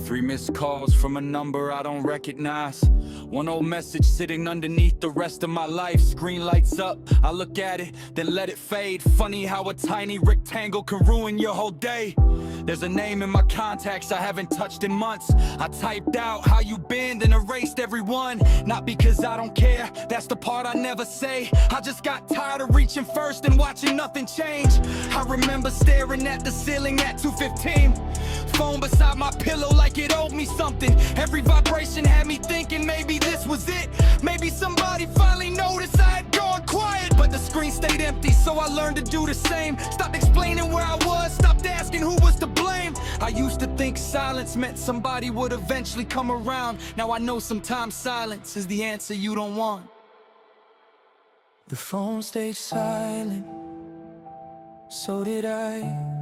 3 missed calls from a number I don't recognize. One old message sitting underneath the rest of my life. Screen lights up, I look at it, then let it fade. Funny how a tiny rectangle can ruin your whole day. There's a name in my contacts I haven't touched in months. I typed out how you been, then erased everyone. Not because I don't care, that's the part I never say. I just got tired of reaching first and watching nothing change. I remember staring at the ceiling at 2:15. Phone beside my pillow like it owed me something. Every vibration had me thinking maybe this was it. Maybe somebody finally noticed I had gone quiet. But the screen stayed empty, so I learned to do the same. Stopped explaining where I was, stopped asking who was to blame. I used to think silence meant somebody would eventually come around. Now I know sometimes silence is the answer you don't want. The phone stayed silent, so did I.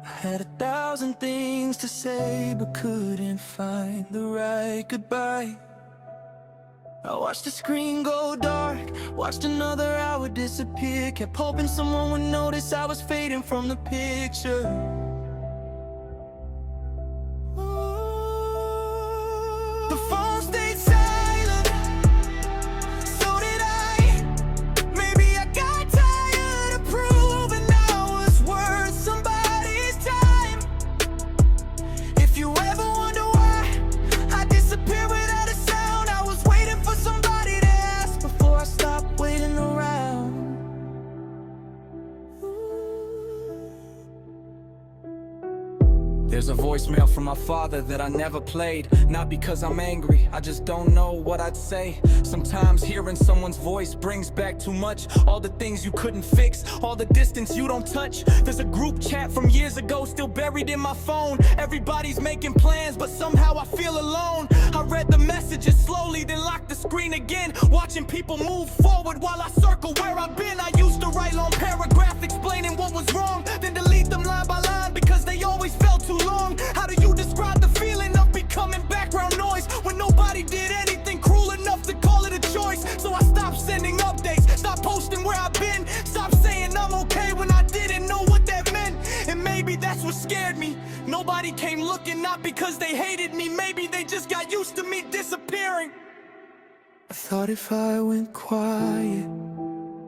I had 1,000 things to say, but couldn't find the right goodbye. I watched the screen go dark, watched another hour disappear. Kept hoping someone would notice I was fading from the picture. The phone stayed silent, so did I. Maybe I got tired of proving I was worth somebody's time. If you ever wonder why I disappeared without a sound, I was waiting for somebody to ask before I stopped waiting around. There's a voicemail from my father that I never played. Not because I'm angry, I just don't know what I'd say. Sometimes hearing someone's voice brings back too much. All the things you couldn't fix, all the distance you don't touch. There's a group chat from years ago still buried in my phone. Everybody's making plans, but somehow I feel alone. I read the messages slowly, then locked the screen again. Watching people move forward while I circle where I've been. I used to write long paragraphs explaining what was wrong, then delete them line by line because they always felt too long. How do you describe the feeling of becoming background noise when nobody did anything cruel enough to call it a choice? So I stopped sending updates, stopped posting where I've been, stopped saying I'm okay when I didn't know what that meant. And maybe that's what scared me. Nobody came looking, not because they hated me. Maybe they just got used to me disappearing. I thought if I went quiet,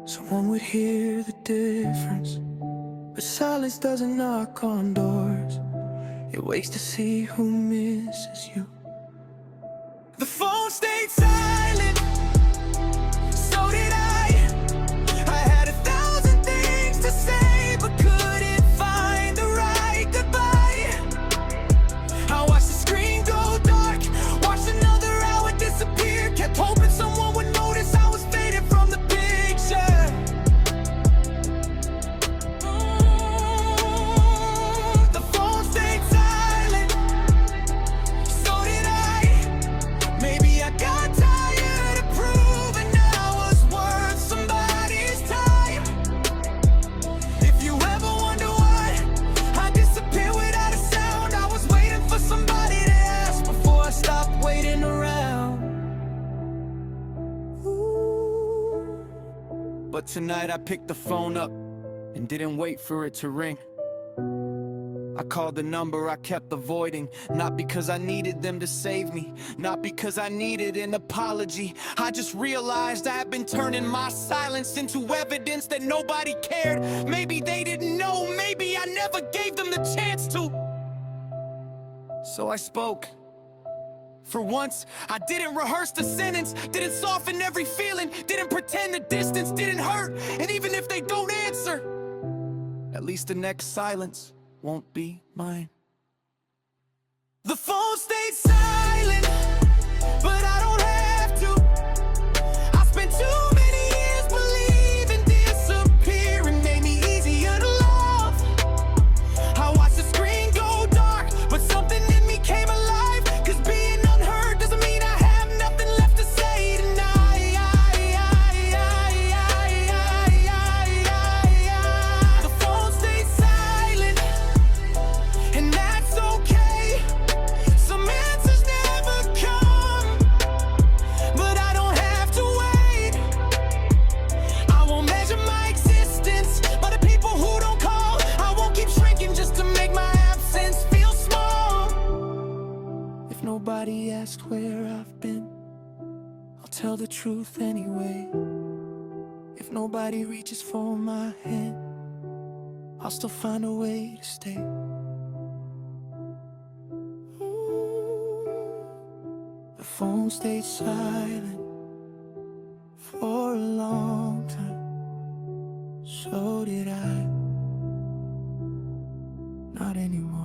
someone would hear the difference. But silence doesn't knock on doors, it waits to see who misses you. The phone stayed silent, so did I. I had 1,000 things to say, but couldn't find the right goodbye. I watched the screen go dark, watched another hour disappear. Kept hoping someone would notice I was faded from the picture. The phone stayed silent, so did I. Maybe I got tired of proving I was worth somebody's time. If you ever wonder why I disappeared without a sound, I was waiting for somebody to ask before I stopped waiting around. Ooh. But tonight I picked the phone up and didn't wait for it to ring. I called the number I kept avoiding, not because I needed them to save me, not because I needed an apology. I just realized I had been turning my silence into evidence that nobody cared. Maybe they didn't know, maybe I never gave them the chance to. So I spoke. For once, I didn't rehearse the sentence, didn't soften every feeling, didn't pretend the distance didn't hurt. And even if they don't answer, at least the next silence won't be mine. The phone stayed silent, but I don't have to. I spent too many years believing disappearing made me easier to love. I watched the screen go dark, but something in me came alive. Cause being unheard doesn't mean I have nothing left to say tonight. The phone stayed silent, and nobody asked where I've been, I'll tell the truth anyway. If nobody reaches for my hand, I'll still find a way to stay. The phone stayed silent for a long time. So did I. Not anymore.